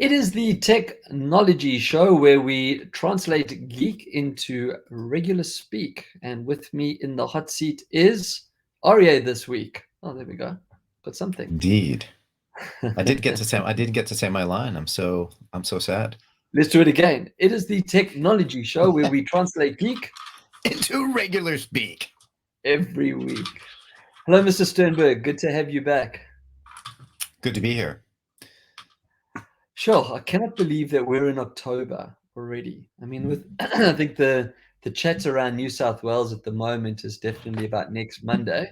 It is the TechKnowledgy Show where we translate geek into regular speak. And with me in the hot seat is Aryeh this week. Oh, there we go. Got something. Indeed. I didn't get to say my line. I'm so sad. Let's do it again. It is the TechKnowledgy Show where we translate geek into regular speak every week. Hello, Mr. Sternberg. Good to have you back. Good to be here. Sure. I cannot believe that we're in October already. I mean, with I think the chat around New South Wales at the moment is definitely about next Monday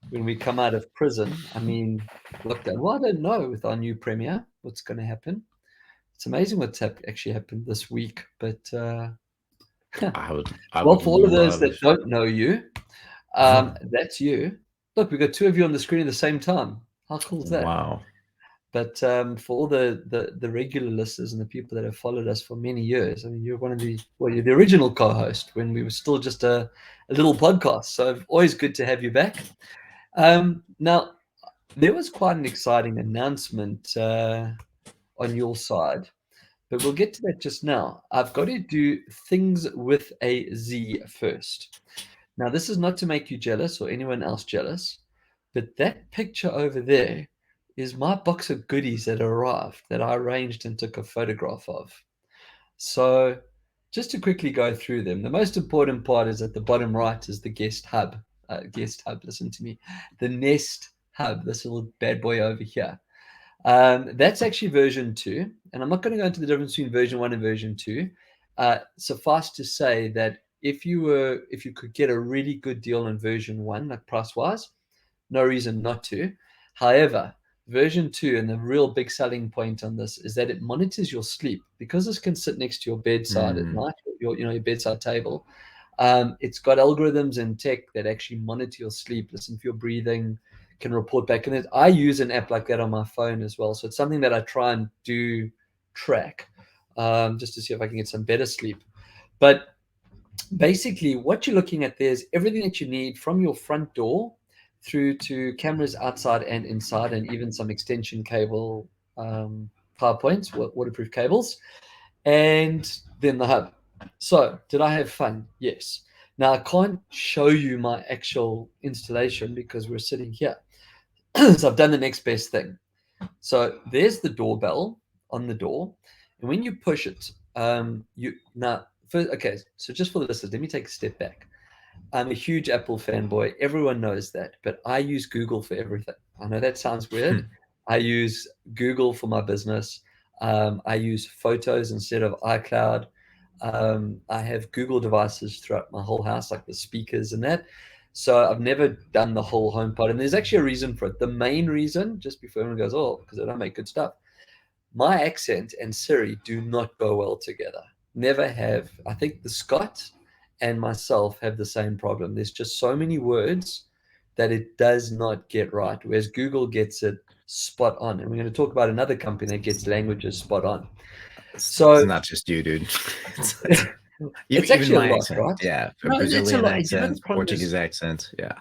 when we come out of prison. I mean, lockdown. Well, I don't know with our new premier what's going to happen. It's amazing what's actually happened this week. But I would for all of those that don't know you, that's you. Look, we've got two of you on the screen at the same time. How cool is that? Wow. But for all the regular listeners and the people that have followed us for many years, I mean, you're you're the original co-host when we were still just a little podcast. So always good to have you back. Now, there was quite an exciting announcement on your side, but we'll get to that just now. I've got to do Thingz with a Z first. Now, this is not to make you jealous or anyone else jealous, but that picture over there is my box of goodies that arrived that I arranged and took a photograph of. So just to quickly go through them, the most important part is at the bottom right is the guest hub. Listen to me. The Nest Hub, this little bad boy over here. That's actually version 2. And I'm not going to go into the difference between version 1 and version 2. Suffice to say that if you could get a really good deal on version 1, like price-wise, no reason not to. However, version 2, and the real big selling point on this is that it monitors your sleep. Because this can sit next to your bedside at night, your bedside table. It's got algorithms and tech that actually monitor your sleep, listen for your breathing, can report back. And I use an app like that on my phone as well. So it's something that I try and do track just to see if I can get some better sleep. But basically, what you're looking at there is everything that you need from your front door through to cameras outside and inside, and even some extension cable, power points, waterproof cables, and then the hub. So did I have fun? Yes. Now I can't show you my actual installation because we're sitting here. So I've done the next best thing. So there's the doorbell on the door, and when you push it, so just for the listeners, let me take a step back. I'm a huge Apple fanboy. Everyone knows that, but I use Google for everything. I know that sounds weird. I use Google for my business. I use Photos instead of iCloud. I have Google devices throughout my whole house, like the speakers and that. So I've never done the whole HomePod, and there's actually a reason for it. The main reason, just before everyone goes, because I don't make good stuff. My accent and Siri do not go well together. Never have. I think the Scott and myself have the same problem. There's just so many words that it does not get right, whereas Google gets it spot on. And we're going to talk about another company that gets languages spot on. So it's not just you, dude. It's actually a lot, right? Yeah, Brazilian accent, Portuguese accent, yeah.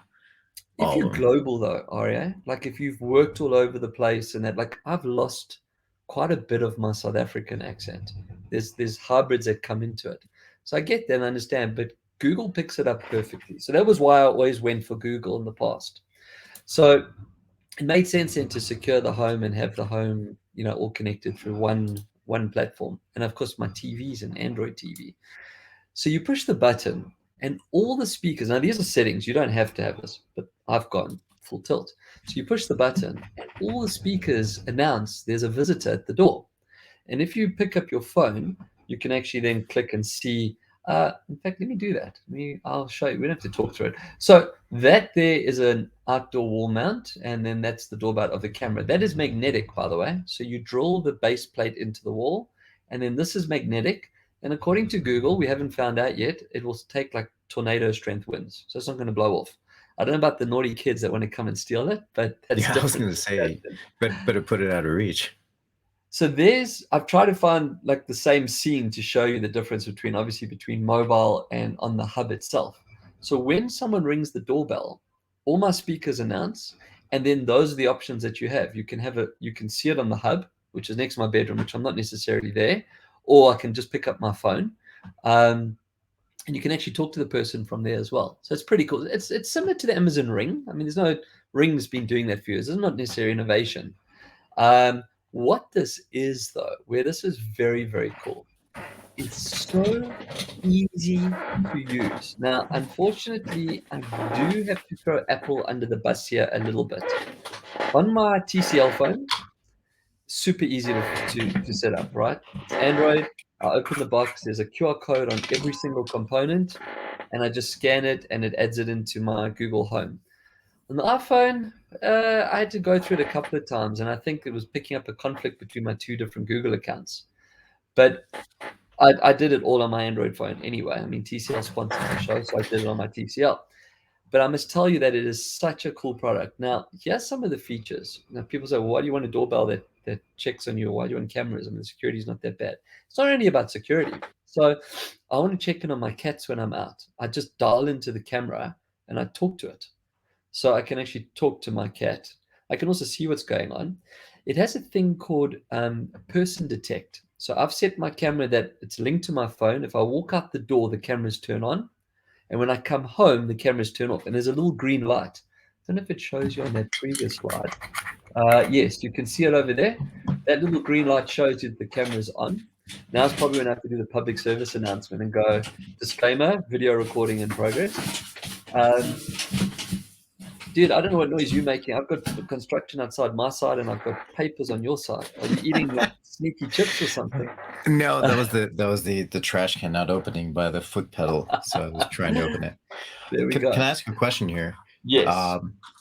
If you're global though, Aryeh, like if you've worked all over the place and that, like I've lost quite a bit of my South African accent. There's hybrids that come into it. So I get that and understand, but Google picks it up perfectly. So that was why I always went for Google in the past. So it made sense then to secure the home and have the home, all connected through one platform. And of course, my TV is an Android TV. So you push the button and all the speakers, now these are settings, you don't have to have this, but I've gone full tilt. So you push the button and all the speakers announce there's a visitor at the door. And if you pick up your phone, you can actually then click and see. In fact, let me do that. I'll show you. We don't have to talk through it. So that there is an outdoor wall mount, and then that's the doorbell of the camera. That is magnetic, by the way. So you drill the base plate into the wall, and then this is magnetic. And according to Google, we haven't found out yet, it will take like tornado strength winds. So it's not going to blow off. I don't know about the naughty kids that want to come and steal it, but that's I was going to say, better put it out of reach. So I've tried to find like the same scene to show you the difference between mobile and on the hub itself. So when someone rings the doorbell, all my speakers announce, and then those are the options that you have. You can see it on the hub which is next to my bedroom, which I'm not necessarily there, or I can just pick up my phone. And you can actually talk to the person from there as well. So it's pretty cool. It's similar to the Amazon Ring. I mean, there's no Ring's been doing that for years. It's not necessarily innovation. What this is, though, where this is very, very cool, it's so easy to use. Now, unfortunately, I do have to throw Apple under the bus here a little bit. On my TCL phone, super easy to set up, right? It's Android. I open the box. There's a QR code on every single component, and I just scan it, and it adds it into my Google Home. On the iPhone, I had to go through it a couple of times, and I think it was picking up a conflict between my two different Google accounts. But I did it all on my Android phone anyway. I mean, TCL sponsors the show, so I did it on my TCL. But I must tell you that it is such a cool product. Now, here's some of the features. Now, people say, well, why do you want a doorbell that checks on you? Or why do you want cameras? I mean, the security is not that bad. It's not only about security. So I want to check in on my cats when I'm out. I just dial into the camera and I talk to it. So I can actually talk to my cat. I can also see what's going on. It has a thing called person detect. So I've set my camera that it's linked to my phone. If I walk out the door, the cameras turn on. And when I come home, the cameras turn off. And there's a little green light. I don't know if it shows you on that previous slide. Yes, you can see it over there. That little green light shows you that the camera's on. Now it's probably when I have to do the public service announcement and go, disclaimer, video recording in progress. Dude, I don't know what noise you're making. I've got construction outside my side, and I've got papers on your side. Are you eating like sneaky chips or something? No, that was the trash can not opening by the foot pedal. So I was trying to open it. There we go. Can I ask you a question here? Yes.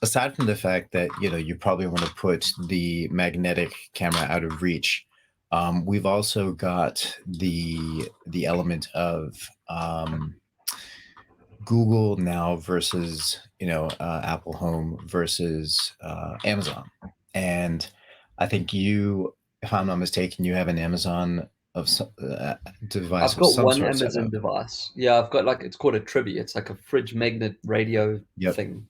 Aside from the fact that you probably want to put the magnetic camera out of reach, we've also got the element of Google now versus Apple Home versus Amazon. And I think you, if I'm not mistaken, you have an Amazon device. I've got one Amazon device. Yeah, I've got it's called a Tribby. It's like a fridge magnet radio thing.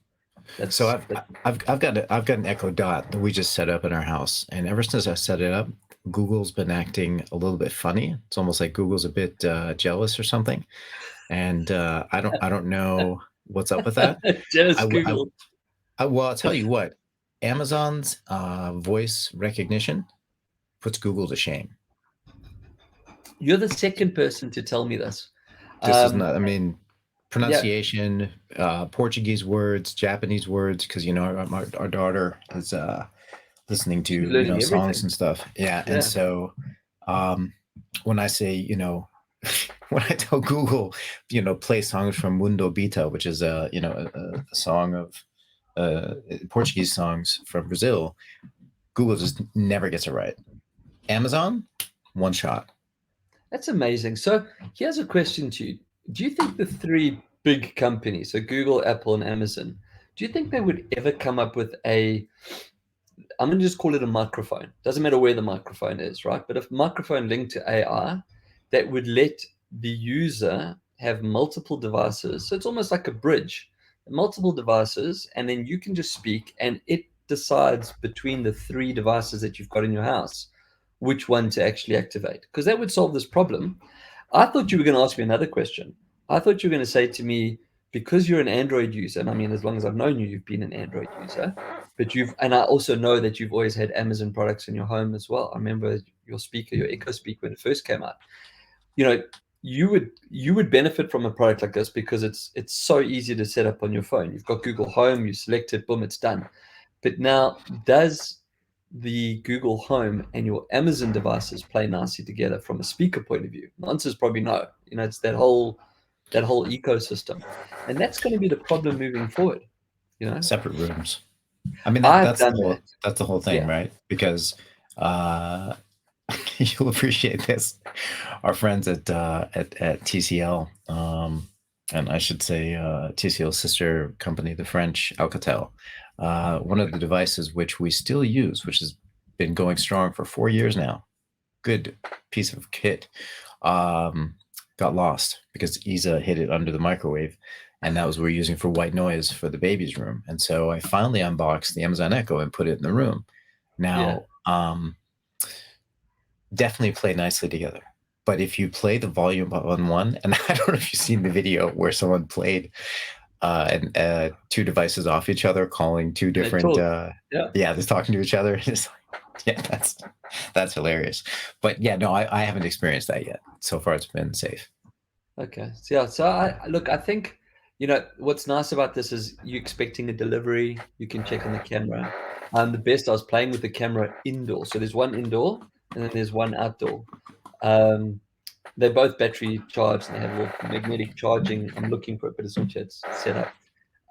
So I've got an Echo Dot that we just set up in our house, and ever since I set it up, Google's been acting a little bit funny. It's almost like Google's a bit jealous or something, and I don't know what's up with that. Jealous Google. Well, I'll tell you what, Amazon's voice recognition puts Google to shame. You're the second person to tell me this. This is not. I mean, pronunciation, Portuguese words, Japanese words, because our daughter is listening to songs and stuff. Yeah, and so when I say when I tell Google play songs from Mundo Bita, which is a song of Portuguese songs from Brazil, Google just never gets it right. Amazon, one shot. That's amazing. So here's a question to you. Do you think the three big companies, so Google, Apple, and Amazon, do you think they would ever come up with I'm going to just call it a microphone. Doesn't matter where the microphone is, right? But a microphone linked to AI that would let the user have multiple devices. So it's almost like a bridge, multiple devices, and then you can just speak, and it decides between the three devices that you've got in your house which one to actually activate, because that would solve this problem. I thought you were going to ask me another question. I thought you were going to say to me, because you're an Android user, and I mean, as long as I've known you, you've been an Android user, and I also know that you've always had Amazon products in your home as well. I remember your Echo speaker, when it first came out. You would benefit from a product like this because it's so easy to set up on your phone. You've got Google Home, you select it, boom, it's done. But now, does the Google Home and your Amazon devices play nicely together from a speaker point of view? The answer is probably no. It's that whole ecosystem, and that's going to be the problem moving forward. Separate rooms. I mean, that's the whole thing, right? Because you'll appreciate this. Our friends at TCL, and I should say TCL's sister company, the French Alcatel. One of the devices which we still use, which has been going strong for 4 years now, good piece of kit, got lost because Isa hid it under the microwave, and that was what we're using for white noise for the baby's room. And so I finally unboxed the Amazon Echo and put it in the room. Now, definitely play nicely together. But if you play the volume on one, and I don't know if you've seen the video where someone played and two devices off each other, calling two different, they're talking to each other. It's like, yeah, that's hilarious. But yeah, no, I haven't experienced that yet. So far, it's been safe. Okay. So I think, what's nice about this is you expecting a delivery, you can check on the camera. The best, I was playing with the camera indoor. So there's one indoor and then there's one outdoor. They're both battery charged and they have a little magnetic charging. I'm looking for it, but it's not yet set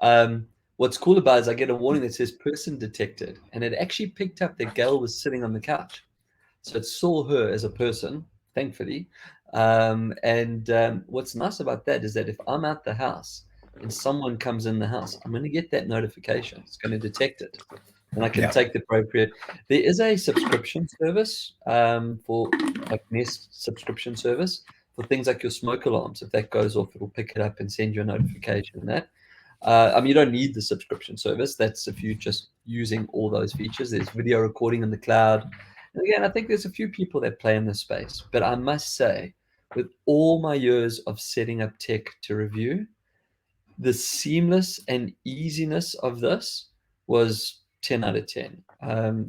up. What's cool about it is I get a warning that says person detected, and it actually picked up that Gail was sitting on the couch. So it saw her as a person, thankfully. What's nice about that is that if I'm out the house and someone comes in the house, I'm going to get that notification. It's going to detect it. And I can take the appropriate. There is a subscription service for like Nest subscription service for things like your smoke alarms. If that goes off, it'll pick it up and send you a notification. And that. You don't need the subscription service. That's if you're just using all those features. There's video recording in the cloud. And again, I think there's a few people that play in this space. But I must say, with all my years of setting up tech to review, the seamless and easiness of this was 10 out of 10.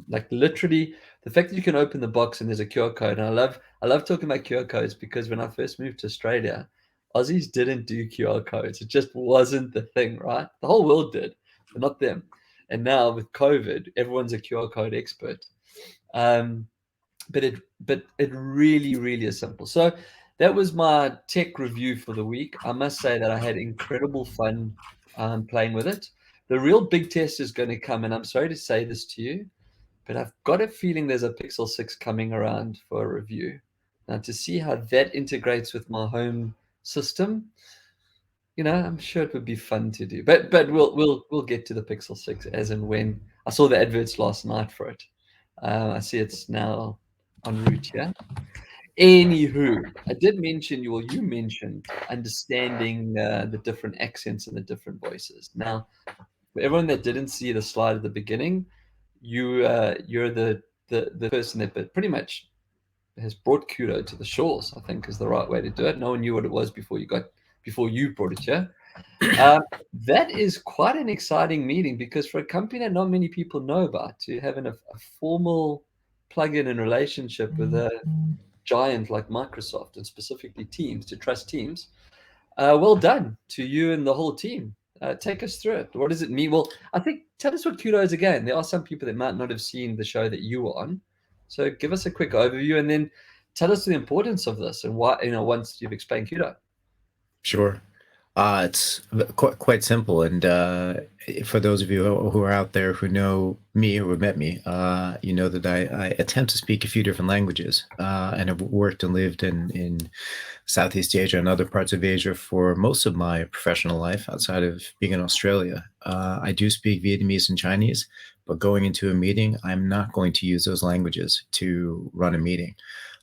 Like literally, the fact that you can open the box and there's a QR code. And I love talking about QR codes because when I first moved to Australia, Aussies didn't do QR codes. It just wasn't the thing, right? The whole world did, but not them. And now with COVID, everyone's a QR code expert. But it really, really is simple. So that was my tech review for the week. I must say that I had incredible fun playing with it. The real big test is going to come, and I'm sorry to say this to you, but I've got a feeling there's a Pixel 6 coming around for a review. Now, to see how that integrates with my home system, I'm sure it would be fun to do. But we'll get to the Pixel 6 as and when. I saw the adverts last night for it. I see it's now en route here. Anywho, I did mention you mentioned understanding the different accents and the different voices. Now, for everyone that didn't see the slide at the beginning, you're the person that pretty much has brought Kudo to the shores, I think is the right way to do it. No one knew what it was before you brought it here. That is quite an exciting meeting because for a company that not many people know about, to having a formal plug-in and relationship with a giant like Microsoft and specifically Teams, to trust Teams, well done to you and the whole team. Take us through it. What does it mean? Well, I think tell us what Kudo is again. There are some people that might not have seen the show that you were on. So give us a quick overview and then tell us the importance of this and why, once you've explained Kudo. Sure. It's quite simple. And for those of you who are out there who know me or have met me, you know that I attempt to speak a few different languages and have worked and lived in Southeast Asia and other parts of Asia for most of my professional life outside of being in Australia. I do speak Vietnamese and Chinese, but going into a meeting, I'm not going to use those languages to run a meeting.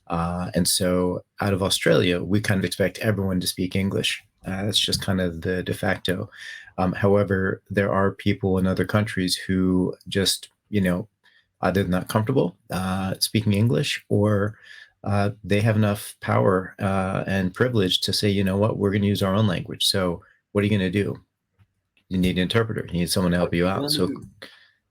And so out of Australia, we kind of expect everyone to speak English. That's just kind of the de facto. However, there are people in other countries who just, either not comfortable speaking English or they have enough power and privilege to say, you know what, we're going to use our own language. So what are you going to do? You need an interpreter. You need someone to help you out. So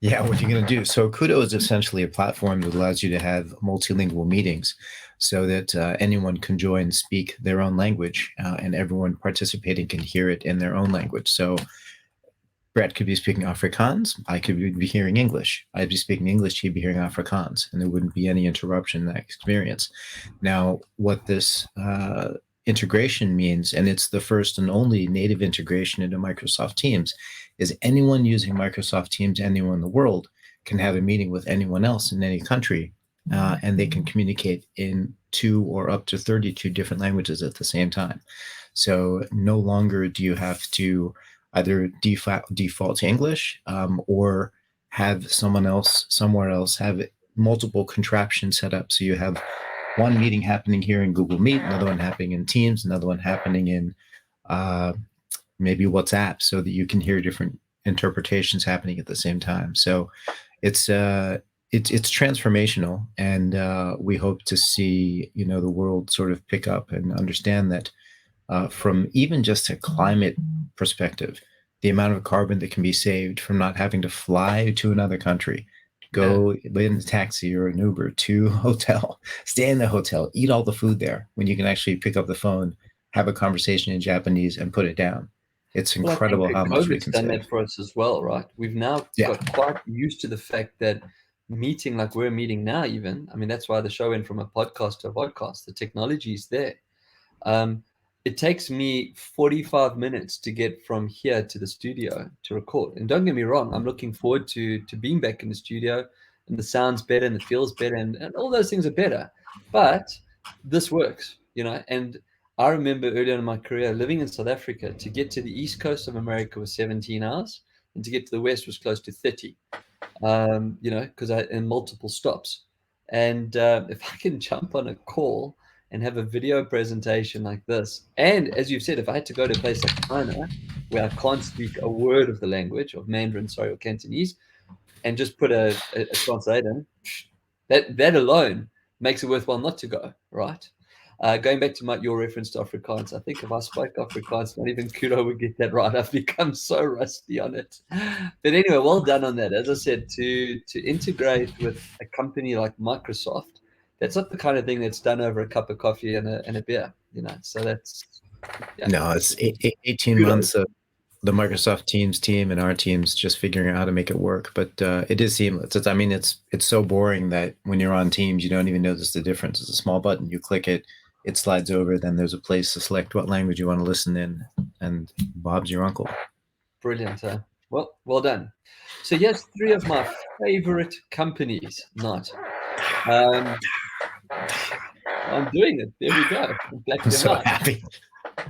yeah, what are you going to do? So Kudo is essentially a platform that allows you to have multilingual meetings so that anyone can join and speak their own language and everyone participating can hear it in their own language. So Brett could be speaking Afrikaans. I could be hearing English. I'd be speaking English. He'd be hearing Afrikaans, and there wouldn't be any interruption in that experience. Now, what this integration means, and it's the first and only native integration into Microsoft Teams, is anyone using Microsoft Teams anywhere in the world can have a meeting with anyone else in any country, and they can communicate in 2 or up to 32 different languages at the same time. So no longer do you have to either default to English or have someone else somewhere else have multiple contraptions set up. So you have one meeting happening here in Google Meet, another one happening in Teams, another one happening in maybe WhatsApp, so that you can hear different interpretations happening at the same time. So it's it's transformational, and we hope to see the world sort of pick up and understand that from even just a climate perspective, the amount of carbon that can be saved from not having to fly to another country, go in a taxi or an Uber to a hotel, stay in the hotel, eat all the food there, when you can actually pick up the phone, have a conversation in Japanese, and put it down. It's incredible how much we can done save. that for us as well, right? We've now got quite used to the fact that meeting like we're meeting now, even, I mean, that's why the show went from a podcast to a podcast. The technology is there. It takes me 45 minutes to get from here to the studio to record. And don't get me wrong, I'm looking forward to being back in the studio, and the sound's better and it feels better, and all those things are better. But this works, and I remember earlier in my career living in South Africa, to get to the east coast of America was 17 hours, and to get to the west was close to 30, because I in multiple stops. And if I can jump on a call and have a video presentation like this, and as you've said, if I had to go to a place like China where I can't speak a word of the language of Mandarin, or Cantonese, and just put a translator in, that alone makes it worthwhile not to go, right? Going back to your reference to Afrikaans, I think if I spoke Afrikaans, not even Kudo would get that right. I've become so rusty on it. But anyway, well done on that. As I said, to integrate with a company like Microsoft, that's not the kind of thing that's done over a cup of coffee and a beer, So that's no, it's 18 months of the Microsoft Teams team and our teams just figuring out how to make it work. But it is seamless. It's so boring that when you're on Teams, you don't even notice the difference. It's a small button. You click it, it slides over. Then there's a place to select what language you want to listen in, and Bob's your uncle. Brilliant. Well done. So here's 3 of my favorite companies. I'm doing it. There we go. I'm so happy.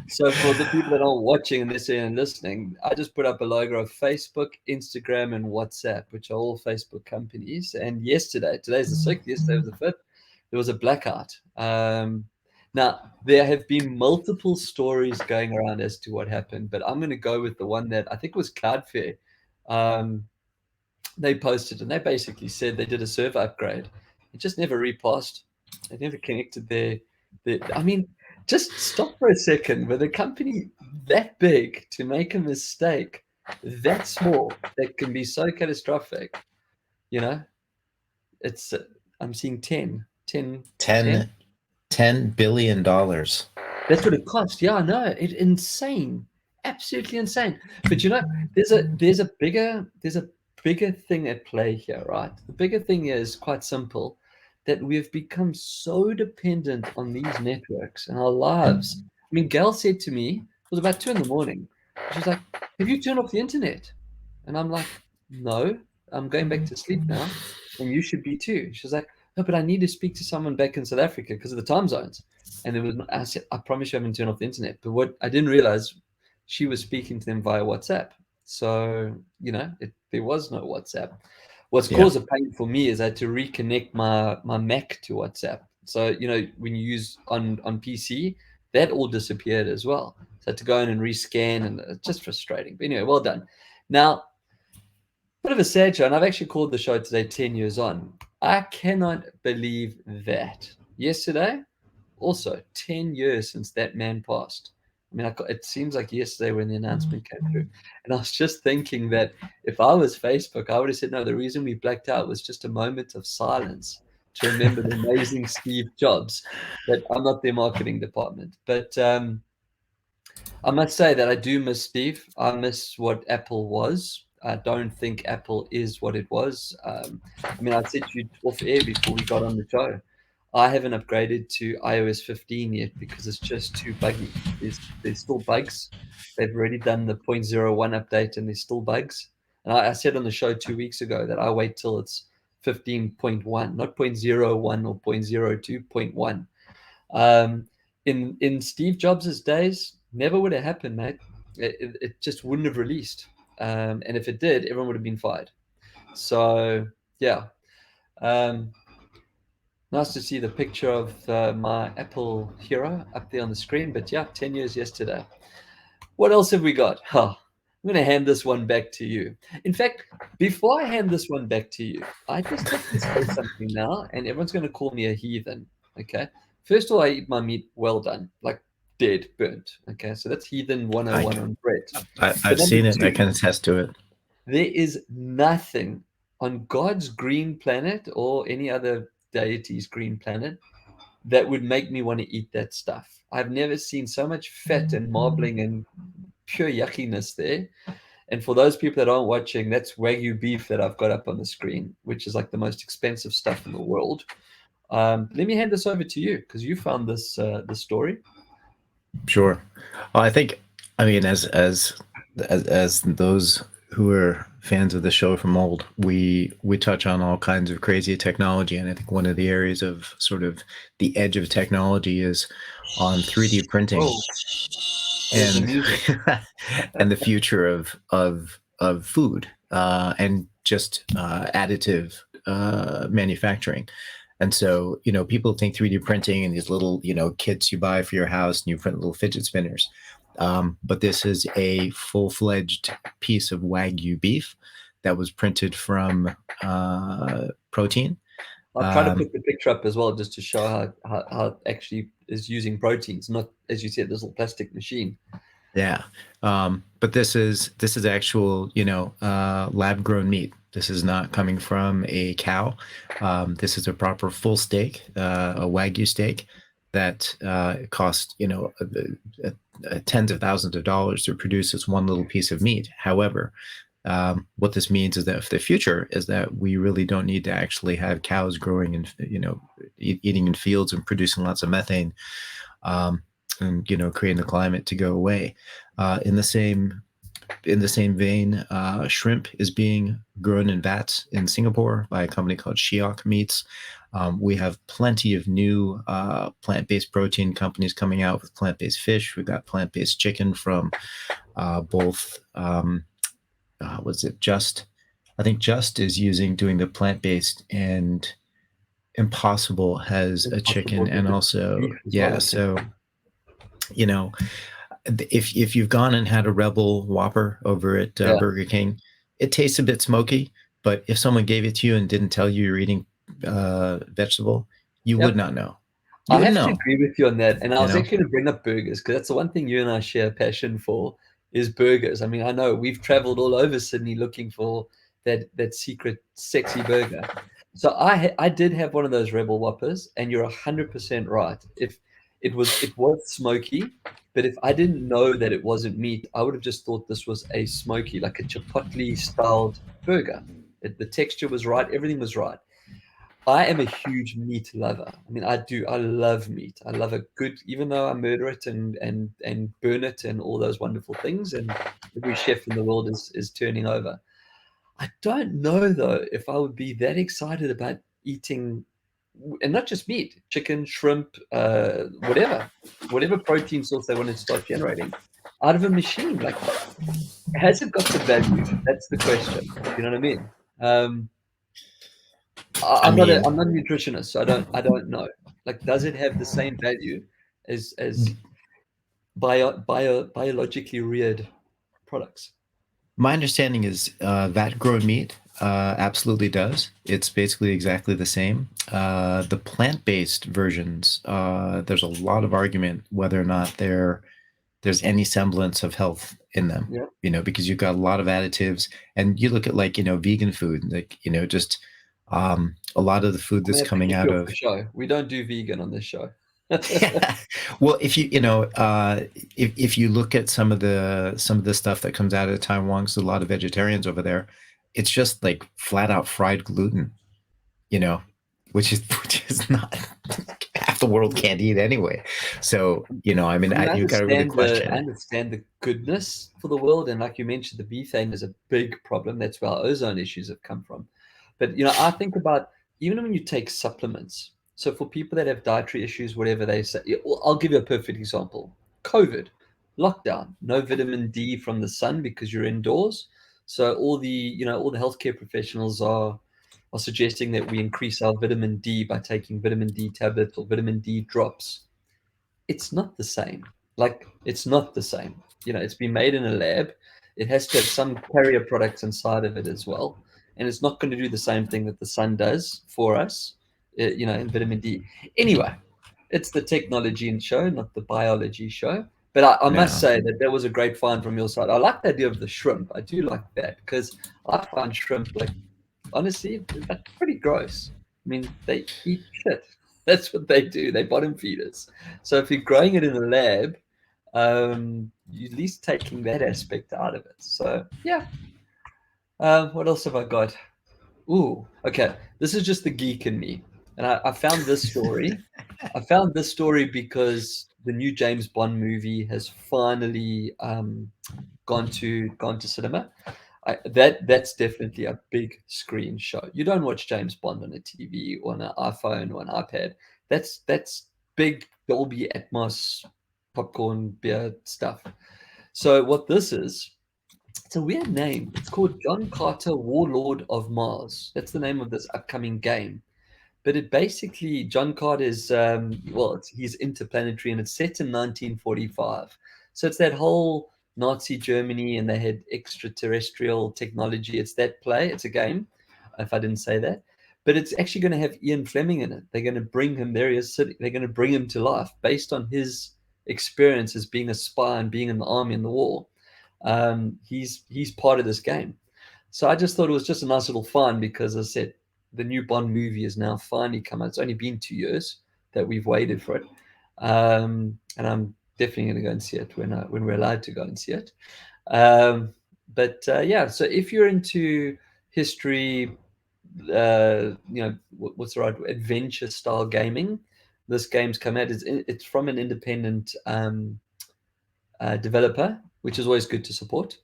So for the people that are watching and listening, I just put up a logo of Facebook, Instagram, and WhatsApp, which are all Facebook companies. And today's the 6th, yesterday was the 5th, there was a blackout. Now, there have been multiple stories going around as to what happened, but I'm going to go with the one that I think was Cloudflare. They posted, and they basically said they did a server upgrade. It just never repassed. They never connected I mean, just stop for a second. With a company that big, to make a mistake that small that can be so catastrophic, it's I'm seeing $10 billion. That's what it cost. Yeah, no, it's insane, absolutely insane. But there's a bigger thing at play here, right? The bigger thing is quite simple, that we've become so dependent on these networks and our lives. I mean, Gail said to me, it was about 2 a.m. She's like, "Have you turned off the internet?" And I'm like, "No, I'm going back to sleep now, and you should be too." She's like, "No, but I need to speak to someone back in South Africa because of the time zones." And I said, "I promise you I haven't turned off the internet." But what I didn't realize, she was speaking to them via WhatsApp. So, there was no WhatsApp. What's caused a pain for me is I had to reconnect my Mac to WhatsApp. So, when you use on PC, that all disappeared as well. So I had to go in and rescan, and it's just frustrating. But anyway, well done. Now, bit of a sad show, and I've actually called the show today 10 years on. I cannot believe that. Yesterday, also 10 years since that man passed. I mean, it seems like yesterday when the announcement came through. And I was just thinking that if I was Facebook, I would have said, no, the reason we blacked out was just a moment of silence to remember the amazing Steve Jobs. But I'm not their marketing department. But I must say that I do miss Steve. I miss what Apple was. I don't think Apple is what it was. I mean, I said to you off air before we got on the show, I haven't upgraded to iOS 15 yet because it's just too buggy. There's still bugs. They've already done the 0.01 update and there's still bugs. And I said on the show 2 weeks ago that I wait till it's 15.1, not 0.01 or 0.02.1. In Steve Jobs' days, never would have happened, mate. It just wouldn't have released. And if it did, everyone would have been fired. So, yeah. Nice to see the picture of my Apple hero up there on the screen. But yeah, 10 years yesterday. What else have we got? I'm going to hand this one back to you. In fact, before I hand this one back to you, I just have to say something now, and everyone's going to call me a heathen. Okay. First of all, I eat my meat well done, like dead, burnt. Okay. So that's heathen 101 on bread. I've seen it, and I can attest to it. There is nothing on God's green planet or any other deity's green planet that would make me want to eat that stuff. I've never seen so much fat and marbling and pure yuckiness there. And for those people that aren't watching, that's Wagyu beef that I've got up on the screen, which is like the most expensive stuff in the world. Let me hand this over to you because you found this story. Sure. Well, I mean, as those who are fans of the show from old, we touch on all kinds of crazy technology, and I think one of the areas of sort of the edge of technology is on 3D printing. Oh. And the future of food and just additive manufacturing. And so, people think 3D printing and these little, kits you buy for your house and you print little fidget spinners. But this is a full-fledged piece of Wagyu beef that was printed from protein. I'll try to put the picture up as well, just to show how it actually is using proteins, not, as you said, this little plastic machine. Yeah. But this is actual, lab-grown meat. This is not coming from a cow. This is a proper full steak, a Wagyu steak that cost, tens of thousands of dollars to produce this one little piece of meat. However, what this means is that for the future is that we really don't need to actually have cows growing and, eating in fields and producing lots of methane, and, creating the climate to go away. In the same vein, shrimp is being grown in vats in Singapore by a company called Shiok Meats. We have plenty of new plant-based protein companies coming out with plant-based fish. We've got plant-based chicken from both. Was it Just? I think Just is doing the plant-based, and Impossible has a chicken, and also So, if you've gone and had a Rebel Whopper over at Burger King, it tastes a bit smoky. But if someone gave it to you and didn't tell you you're eating vegetable, you would not know. I have to agree with you on that. And I was actually going to bring up burgers because that's the one thing you and I share a passion for is burgers. I mean, I know we've traveled all over Sydney looking for that secret sexy burger. So I did have one of those Rebel Whoppers, and you're 100% right. If it was smoky, but if I didn't know that it wasn't meat, I would have just thought this was a smoky, like a Chipotle styled burger. The texture was right, everything was right. I am a huge meat lover. I mean, I love meat. I love a good, even though I murder it and burn it and all those wonderful things, and every chef in the world is turning over. I don't know though if I would be that excited about eating, and not just meat, chicken, shrimp, whatever protein source they want to start generating out of a machine. Like, has it got the value? That's the question. You know what I mean? I'm not a nutritionist, so I don't know. Like, does it have the same value as biologically reared products? My understanding is that grown meat absolutely does. It's basically exactly the same. The plant-based versions, there's a lot of argument whether or not there's any semblance of health in them. Yeah. Because you've got a lot of additives, and you look at vegan food, just a lot of the food that's coming out of the show. We don't do vegan on this show. Well, if if you look at some of the stuff that comes out of Taiwan, there's a lot of vegetarians over there. It's just like flat out fried gluten, which is not half the world can't eat anyway. So you've got to really question. I understand the goodness for the world, and like you mentioned, the methane is a big problem. That's where our ozone issues have come from. But I think about even when you take supplements. So for people that have dietary issues, whatever they say, I'll give you a perfect example. COVID, lockdown, no vitamin D from the sun because you're indoors. So all the healthcare professionals are suggesting that we increase our vitamin D by taking vitamin D tablets or vitamin D drops. It's not the same. It's not the same. It's been made in a lab. it has to have some carrier products inside of it as well. And it's not going to do the same thing that the sun does for us, in vitamin D. Anyway, it's the technology show, not the biology show. But I must say that was a great find from your side. I like the idea of the shrimp. I do like that because I find shrimp, like, honestly, like, pretty gross. I mean, they eat shit. That's what they do. They bottom feeders. So if you're growing it in a lab, you're at least taking that aspect out of it. So yeah. What else have I got? Ooh, okay. This is just the geek in me. And I found this story. I found this story because the new James Bond movie has finally gone to cinema. That's definitely a big screen show. You don't watch James Bond on a TV or on an iPhone or an iPad. That's big Dolby Atmos popcorn beer stuff. So what this is, it's a weird name. It's called John Carter, Warlord of Mars. That's the name of this upcoming game. But it basically, John Carter is, he's interplanetary and it's set in 1945. So it's that whole Nazi Germany and they had extraterrestrial technology. It's that play. It's a game, if I didn't say that. But it's actually going to have Ian Fleming in it. They're going to bring him, there he is sitting, they're going to bring him to life based on his experience as being a spy and being in the army in the war. He's part of this game. So I just thought it was just a nice little fun because, as I said, the new Bond movie has now finally come out. It's only been 2 years that we've waited for it. And I'm definitely going to go and see it when we're allowed to go and see it. Yeah, so if you're into history, what's the right word? Adventure style gaming, this game's come out. It's from an independent developer, which is always good to support.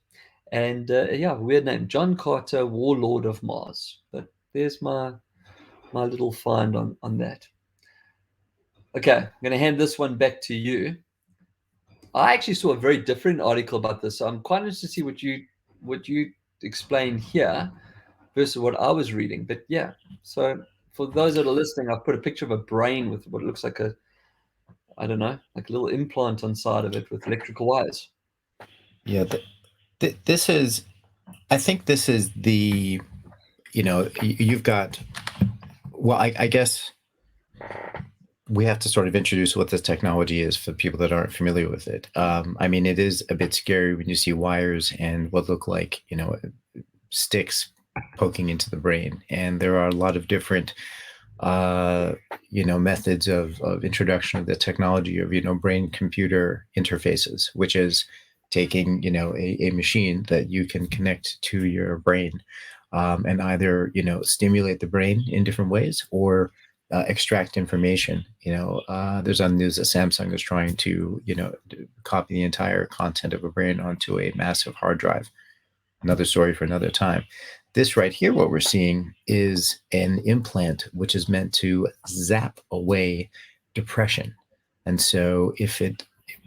And weird name, John Carter, Warlord of Mars. But there's my little find on that. Okay, I'm going to hand this one back to you. I actually saw a very different article about this, so I'm quite interested to see what you explain here versus what I was reading. But yeah, so for those that are listening, I've put a picture of a brain with what looks like a little implant on side of it with electrical wires. Yeah, this is, I think this is the, you've got, well, I guess we have to sort of introduce what this technology is for people that aren't familiar with it. I mean, it is a bit scary when you see wires and what look like, sticks poking into the brain. And there are a lot of different, methods of introduction of the technology of, brain-computer interfaces, which is taking, a machine that you can connect to your brain and either, stimulate the brain in different ways or extract information. There's on the news that Samsung is trying to, copy the entire content of a brain onto a massive hard drive. Another story for another time. This right here, what we're seeing is an implant which is meant to zap away depression. And so if it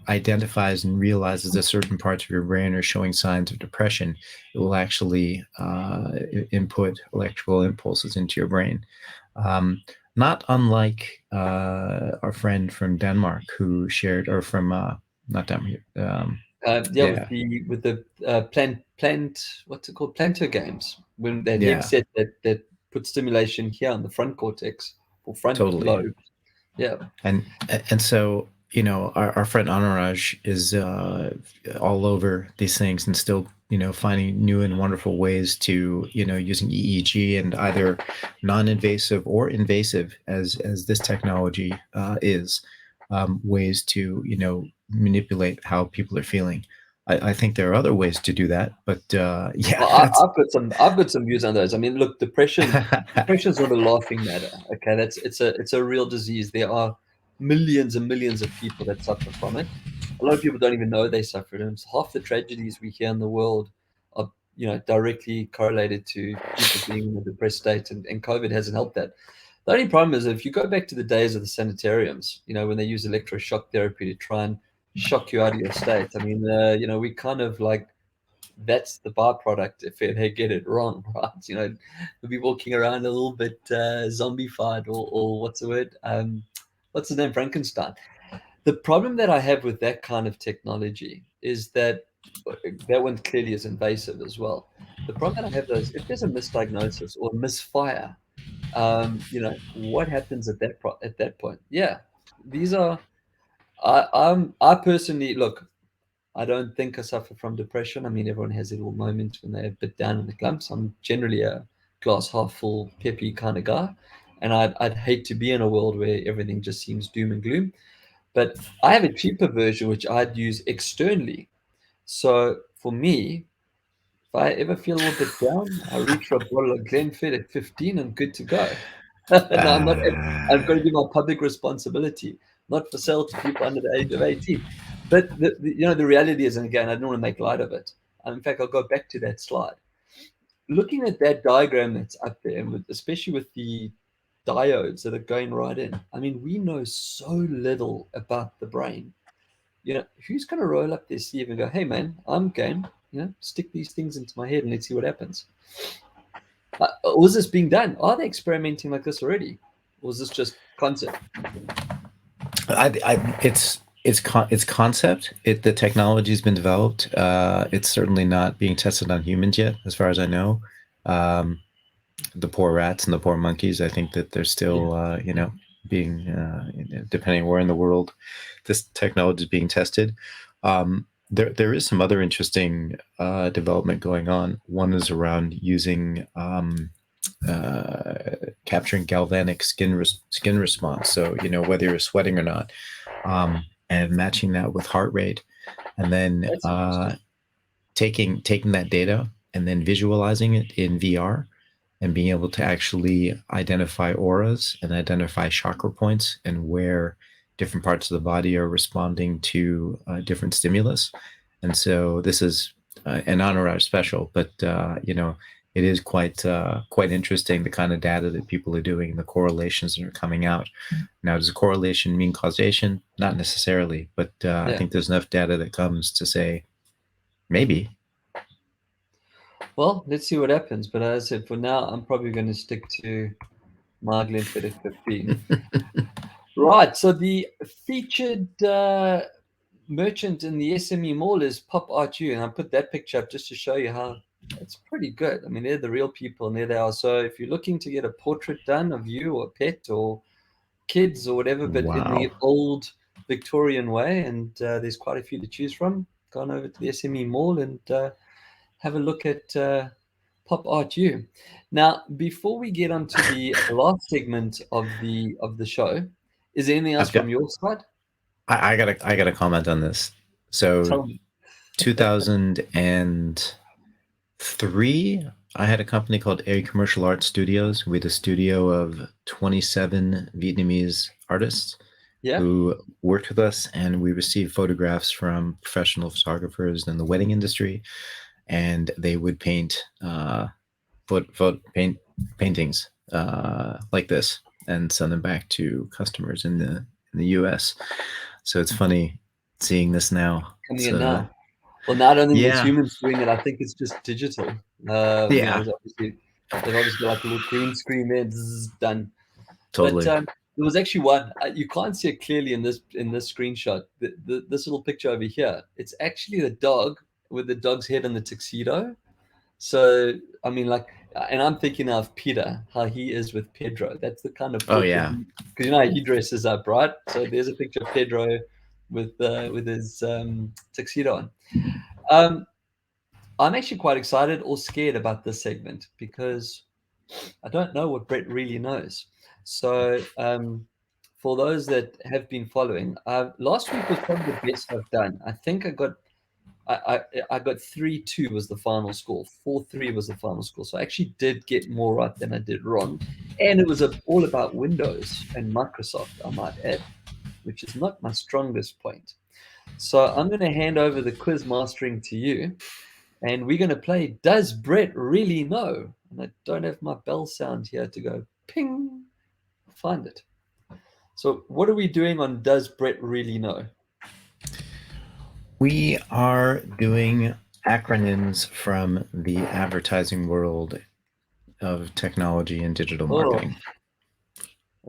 identifies and realizes that certain parts of your brain are showing signs of depression, it will actually input electrical impulses into your brain. Not unlike our friend from Denmark who shared, or from not Denmark. With the plant, what's it called? Planter games. When that headset that put stimulation here on the front cortex or front lobe. Yeah. And so, our friend Anuraj is all over these things and still, finding new and wonderful ways to, using EEG and either non-invasive or invasive as this technology is, ways to, manipulate how people are feeling. I think there are other ways to do that, but I've got some views on those. I mean, look, depression is not a laughing matter. Okay, it's a real disease. There are millions and millions of people that suffer from it. A lot of people don't even know they suffer. And half the tragedies we hear in the world are, directly correlated to people being in a depressed state, and COVID hasn't helped that. The only problem is if you go back to the days of the sanitariums, when they use electroshock therapy to try and shock you out of your state. I mean, we kind of like, that's the byproduct if they get it wrong, right? We'll be walking around a little bit zombified or what's the word? What's the name? Frankenstein. The problem that I have with that kind of technology is that that one clearly is invasive as well. The problem that I have though is if there's a misdiagnosis or misfire, what happens at that point? Yeah, these are. I personally look. I don't think I suffer from depression. I mean, everyone has their little moments when they're a bit down in the dumps. I'm generally a glass half full, peppy kind of guy, and I'd hate to be in a world where everything just seems doom and gloom. But I have a cheaper version which I'd use externally. So for me, if I ever feel a little bit down, I reach for a bottle of Glenfiddich at 15 and good to go. No, I'm not. I've got to do my public responsibility, not for sale to people under the age of 18. But the reality is, and again, I don't want to make light of it. In fact, I'll go back to that slide. Looking at that diagram that's up there, and especially with the diodes that are going right in, I mean, we know so little about the brain. Who's going to roll up their sleeve and go, "Hey, man, I'm game. Stick these things into my head and let's see what happens." Was this being done? Are they experimenting like this already? Or is this just concept? It's concept. The technology's been developed. It's certainly not being tested on humans yet, as far as I know. The poor rats and the poor monkeys. I think that they're still, being, depending where in the world this technology is being tested. There is some other interesting development going on. One is around using capturing galvanic skin response. So whether you're sweating or not, and matching that with heart rate, and then taking that data and then visualizing it in VR, and being able to actually identify auras and identify chakra points and where different parts of the body are responding to different stimulus. And so this is an honorary special, but it is quite interesting, the kind of data that people are doing, the correlations that are coming out. Now, does a correlation mean causation? Not necessarily, but I think there's enough data that comes to say maybe. Well, let's see what happens. But as I said, for now, I'm probably going to stick to my Glenfiddich 15. Right. So the featured merchant in the SME mall is Pop Art U, and I put that picture up just to show you how it's pretty good. I mean, they're the real people, and there they are. So if you're looking to get a portrait done of you or a pet or kids or whatever, but in the old Victorian way, and there's quite a few to choose from, go on over to the SME mall and have a look at Pop Art U. Now, before we get on to the last segment of the show, is there anything else from your side? I gotta comment on this. So 2003, I had a company called Aryeh Commercial Art Studios. We had a studio of 27 Vietnamese artists who worked with us, and we received photographs from professional photographers in the wedding industry, and they would paint paintings like this and send them back to customers in the US. So it's funny seeing this now. Coming in now. Well, not only it's humans doing it, I think it's just digital. They've obviously got like a little green screen there, done. Totally. But there was actually one, you can't see it clearly in this screenshot. This little picture over here, it's actually the dog with the dog's head in the tuxedo. So, I mean, and I'm thinking of Peter, how he is with Pedro. That's the kind of because how he dresses up, right? So there's a picture of Pedro with his tuxedo on. I'm actually quite excited or scared about this segment because I don't know what Brett really knows. So for those that have been following, last week was probably the best I've done. I think I got 3-2 was the final score. 4-3 was the final score. So I actually did get more right than I did wrong. And it was all about Windows and Microsoft, I might add, which is not my strongest point. So I'm going to hand over the quiz mastering to you. And we're going to play Does Brett Really Know? And I don't have my bell sound here to go ping. Find it. So what are we doing on Does Brett Really Know? We are doing acronyms from the advertising world of technology and digital marketing.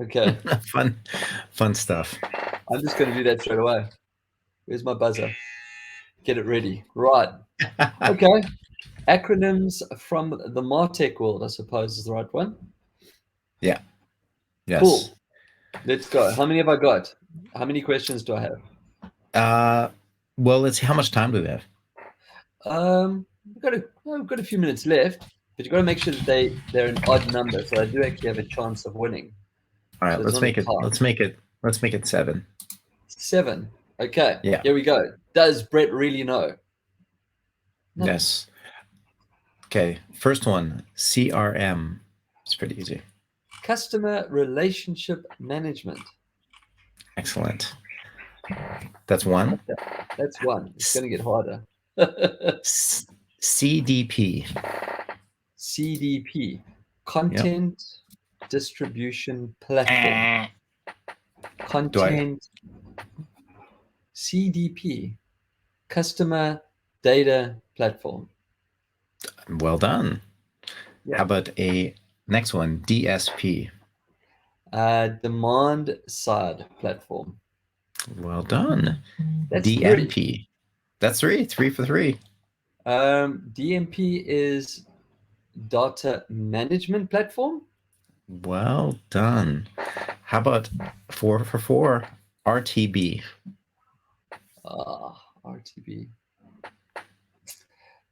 Okay. Fun stuff. I'm just going to do that straight away. Where's my buzzer? Get it ready. Right. Okay. Acronyms from the MarTech world, I suppose, is the right one. Yeah. Yes. Cool. Let's go. How many have I got? How many questions do I have? Well, let's see. How much time do we have? We've got a few minutes left, but you've got to make sure that they're an odd number, so I do actually have a chance of winning. All right, So let's make it 7. 7. Okay. Yeah. Here we go. Does Brett really know? No. Yes. Okay. First one, CRM. It's pretty easy. Customer Relationship Management. Excellent. That's 1. That's 1. It's going to get harder. CDP. CDP. Content Distribution Platform. Content CDP. Customer Data Platform. Well done. Yeah. How about a next one? DSP. Demand Side Platform. Well done. That's DMP. 3. That's 3. 3 for 3. DMP is Data Management Platform. Well done. How about 4 for 4? RTB. RTB.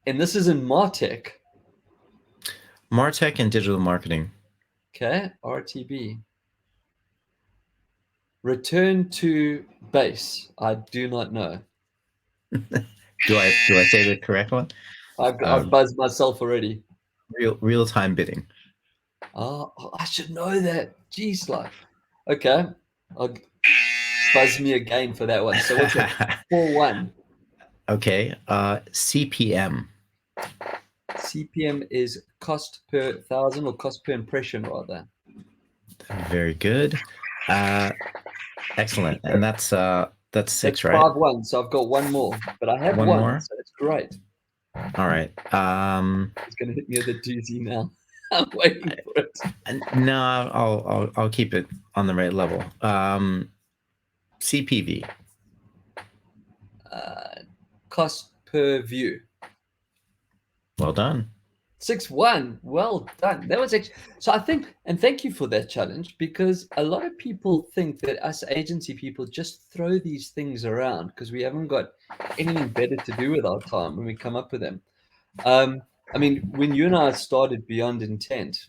And this is in MarTech. MarTech and digital marketing. Okay, RTB. Return to base. I do not know. Do I say the correct one? I've buzzed myself already. Real-time bidding. Oh, I should know that. Jeez, like. Okay. I'll buzz me again for that one. So what's it? 4-1. Okay. CPM. CPM is cost per thousand, or cost per impression, rather. Very good. Excellent. And that's 6, right? 5-1. So I've got one more, but I have one more. So it's great. All right. It's going to hit me with a doozy now. I'm waiting for it. No, I'll keep it on the right level. CPV. Cost per view. Well done. 6-1. Well done. That was actually, so I think, and thank you for that challenge, because a lot of people think that us agency people just throw these things around because we haven't got anything better to do with our time when we come up with them. I mean, when you and I started Beyond Intent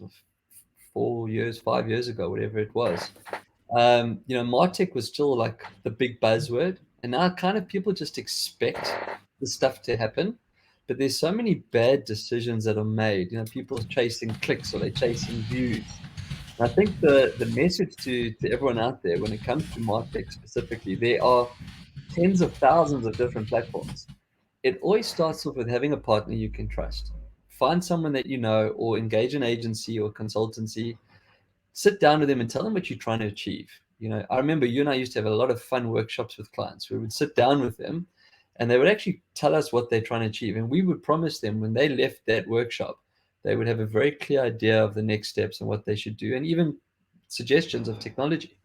5 years ago, whatever it was, MarTech was still like the big buzzword, and now kind of people just expect the stuff to happen. But there's so many bad decisions that are made. People are chasing clicks, or they're chasing views. And I think the message to everyone out there, when it comes to MarTech specifically, there are tens of thousands of different platforms. It always starts off with having a partner you can trust. Find someone that you know, or engage an agency or consultancy. Sit down with them and tell them what you're trying to achieve. I remember you and I used to have a lot of fun workshops with clients. We would sit down with them, and they would actually tell us what they're trying to achieve. And we would promise them when they left that workshop, they would have a very clear idea of the next steps and what they should do, and even suggestions of technology.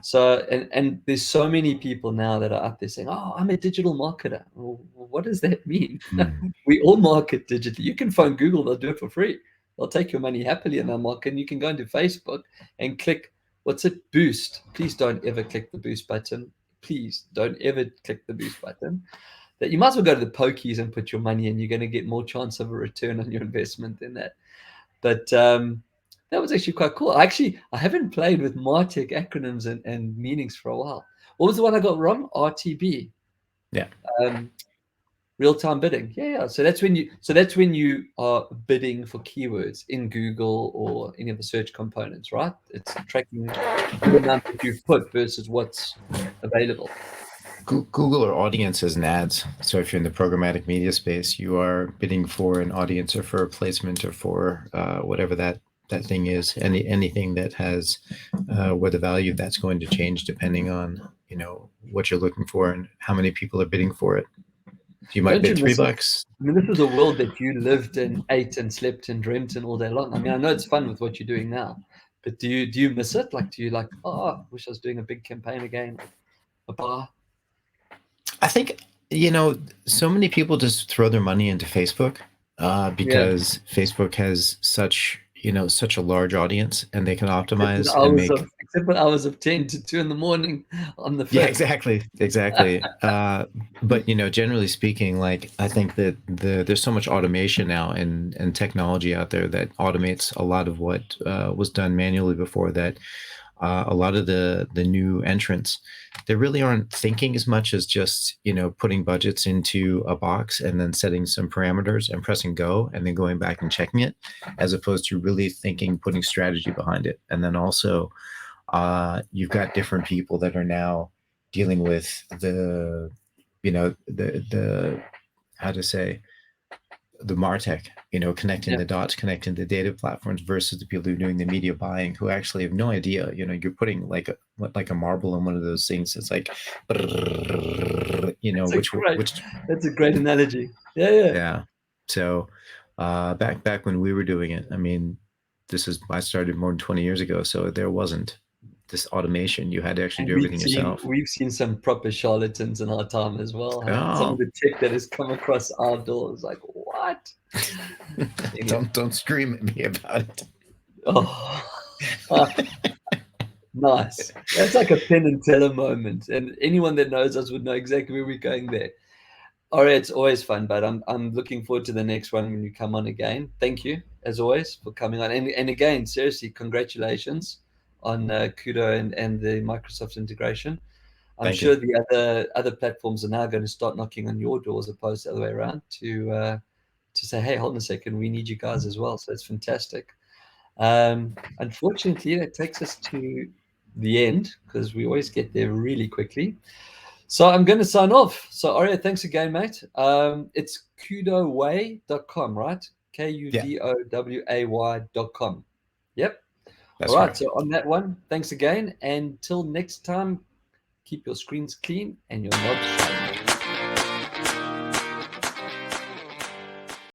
So, and there's so many people now that are out there saying, "Oh, I'm a digital marketer." Well, what does that mean? We all market digitally. You can phone Google, they'll do it for free. They'll take your money happily in their market. And you can go into Facebook and click, boost. Please don't ever click the boost button. Please don't ever click the boost button. That you might as well go to the pokies and put your money in. You're going to get more chance of a return on your investment than that. But that was actually quite cool. I haven't played with MarTech acronyms and meanings for a while. What was the one I got wrong? RTB. Yeah. Real-time bidding. Yeah. So that's when you are bidding for keywords in Google or any of the search components, right? It's tracking the amount that you've put versus what's available. Google or audiences and ads. So if you're in the programmatic media space, you are bidding for an audience or for a placement or for whatever that thing is. Anything that has where the value of that's going to change depending on what you're looking for and how many people are bidding for it. You might bid $3. I mean, this is a world that you lived and ate and slept and dreamt in all day long. I mean, I know it's fun with what you're doing now, but do you miss it? Like, do you I wish I was doing a big campaign again, a bar? I think So many people just throw their money into Facebook because Facebook has such a large audience, and they can optimize and make. Except for hours of 10 to 2 in the morning on the 5th. Yeah, exactly. But generally speaking, like, I think that there's so much automation now and technology out there that automates a lot of what was done manually before, that a lot of the new entrants, they really aren't thinking as much as just putting budgets into a box and then setting some parameters and pressing go and then going back and checking it, as opposed to really thinking, putting strategy behind it. And then also you've got different people that are now dealing with the how to say, the MarTech, connecting the dots, connecting the data platforms, versus the people who are doing the media buying, who actually have no idea. You're putting like a marble in one of those things. It's like, which. That's a great analogy. Yeah. So back when we were doing it, I mean, I started more than 20 years ago, so there wasn't this automation. You had to actually do everything yourself. We've seen some proper charlatans in our time as well. Some of the tech that has come across our doors, like, what? Don't scream at me about it. Nice. That's like a Penn and Teller moment, and anyone that knows us would know exactly where we're going there. All right, it's always fun, but I'm looking forward to the next one when you come on again. Thank you, as always, for coming on. And again, seriously, congratulations on Kudo and the Microsoft integration. I'm sure the other platforms are now going to start knocking on your door, as opposed to the other way around, to say, hey, hold on a second, we need you guys as well. So it's fantastic. Unfortunately, it takes us to the end, because we always get there really quickly. So I'm going to sign off. So Aryeh, thanks again, mate. It's kudoway.com, right? KUDOWAY.com. Yep. That's all right. Right. So on that one, thanks again. And till next time, keep your screens clean and your knobs sharp.